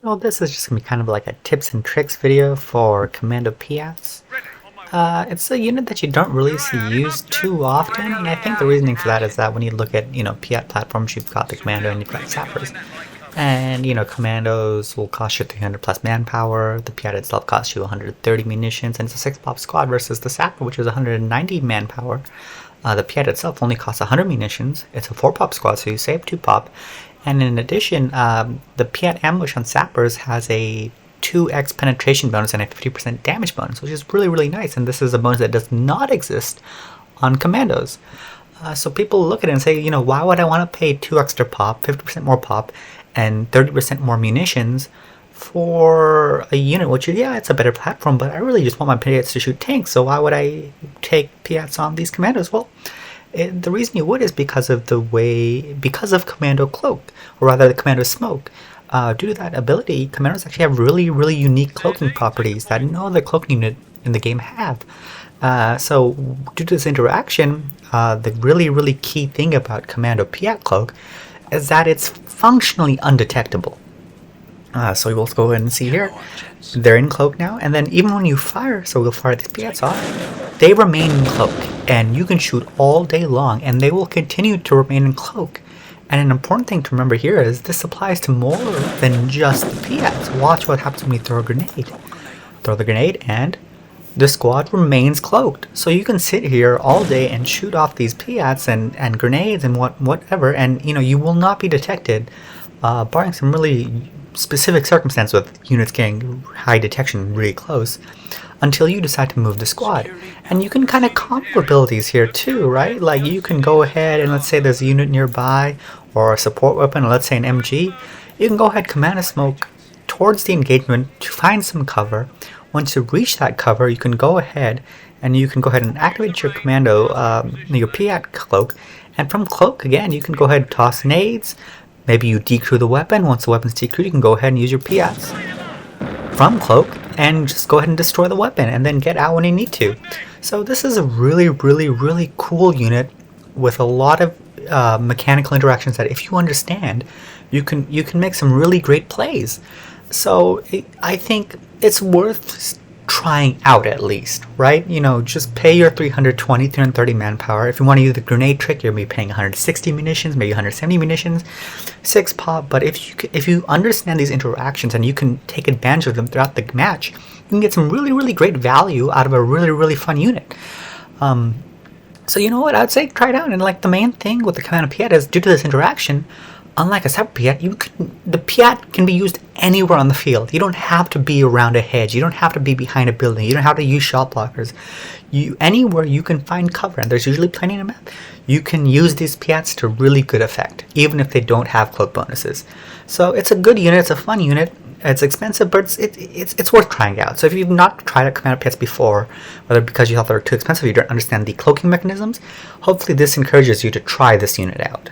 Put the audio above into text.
Well, this is just going to be kind of like a tips and tricks video for Commando PIATs. It's a unit that you don't really see used too often, and I think the reasoning for that is that when you look at, PIAT platforms, you've got the Commando and you've got Sappers. And, Commandos will cost you 300 plus manpower, the PIAT itself costs you 130 munitions, and it's a 6-pop squad versus the Sapper, which is 190 manpower. The PIAT itself only costs 100 munitions, it's a 4-pop squad, so you save 2-pop. And in addition, the PIAT ambush on Sappers has a 2x penetration bonus and a 50% damage bonus, which is really, really nice. And this is a bonus that does not exist on Commandos. So people look at it and say, why would I want to pay 2 extra pop, 50% more pop, and 30% more munitions for a unit, which, yeah, it's a better platform, but I really just want my PIATs to shoot tanks, so why would I take PIATs on these Commandos? Well, the reason you would is because of Commando Cloak, or rather the Commando Smoke. Due to that ability, Commandos actually have really, really unique cloaking properties that no other cloaking unit in the game have. So due to this interaction, the really, really key thing about Commando PIAT Cloak is that it's functionally undetectable. So we'll go ahead and see here. They're in cloak now, and then even when you fire, so we'll fire these PIATs off, they remain in cloak, and you can shoot all day long, and they will continue to remain in cloak. And an important thing to remember here is this applies to more than just the PIATs. Watch what happens when you throw a grenade. Throw the grenade, and the squad remains cloaked. So you can sit here all day and shoot off these PIATs and grenades and whatever, and you will not be detected, barring some really specific circumstance with units getting high detection really close, until you decide to move the squad. And you can kind of combo abilities here too, right? Like you can go ahead and let's say there's a unit nearby or a support weapon, or let's say an MG. You can go ahead, Commando Smoke towards the engagement to find some cover. Once you reach that cover, you can go ahead and activate your Commando, your PIAT Cloak, and from Cloak again you can go ahead and toss nades. Maybe you decrew the weapon. Once the weapon's decrewed, you can go ahead and use your PIATs from Cloak and just go ahead and destroy the weapon and then get out when you need to. So this is a really, really, really cool unit with a lot of mechanical interactions that if you understand, you can make some really great plays. So I think it's worth trying out at least, right? Just pay your 330 manpower. If you want to use the grenade trick, you'll be paying 160 munitions, maybe 170 munitions, 6 pop. But if you understand these interactions and you can take advantage of them throughout the match, you can get some really, really great value out of a really, really fun unit. So you know what? I'd say try it out. And like the main thing with the Commando PIAT is due to this interaction, unlike a Sapper PIAT, the PIAT can be used anywhere on the field. You don't have to be around a hedge. You don't have to be behind a building. You don't have to use shot blockers. Anywhere you can find cover, and there's usually plenty in the map, you can use these PIATs to really good effect, even if they don't have cloak bonuses. So it's a good unit. It's a fun unit. It's expensive, but it's worth trying out. So if you've not tried out Commando PIATs before, whether because you thought they were too expensive, you don't understand the cloaking mechanisms, hopefully this encourages you to try this unit out.